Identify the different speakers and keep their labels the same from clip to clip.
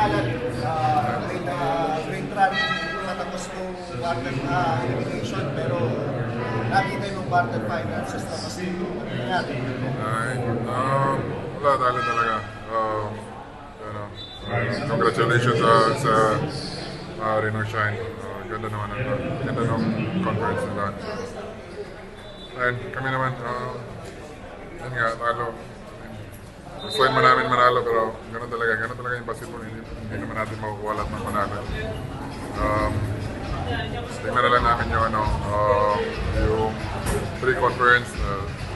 Speaker 1: Alan, great run matapos nung quarter elimination, pero nakita yung quarter finals sa kasi nangyari.
Speaker 2: Wala, dahil talaga. Congratulations sa Reno Shine. Ganda naman ganda ng conference nila. And kami naman, yun nga, talo. Gusto man namin manalo, pero gano'n talaga yung basketball. Hindi naman natin makukuha lahat ng panalo. Tingnan na lang namin yung yung pre-conference,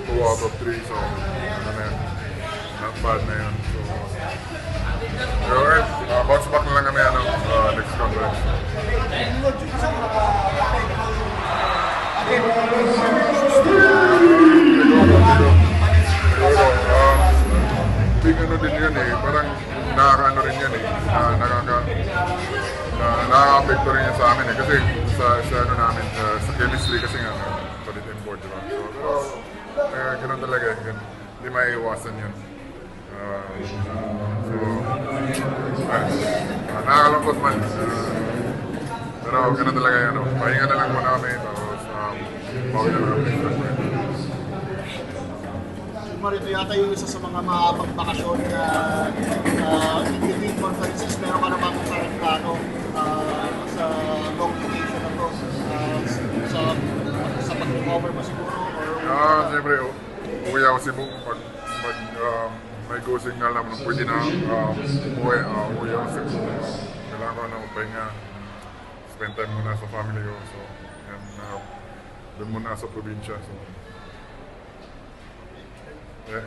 Speaker 2: 2 out of 3, so ano na yun, not bad na yun. So, pero bounce back na lang kami next conference. Big ano din yun parang nakaka-ano rin yan nakaka-apekto rin yan sa amin kasi sa ano namin, sa chemistry kasi nga, bulletin board, diba? So, ganun talaga, hindi maiiwasan yun. Nakakalungkot man. Pero ganun talaga yan, pahinga na lang muna kami, tapos bawi na lang kami.
Speaker 1: Ito yata yung isa sa mga mahabang bakasyon na in-between conferences. Meron ka naman sa long vacation na to, sa pag-recover mo siguro?
Speaker 2: Siyempre, uwi ako Cebu pag may go signal naman pwede na uwi ako Cebu. Kailangan ko na magpahinga, spend time muna sa family ko. So, yan, doon muna sa probinsya. So, yeah.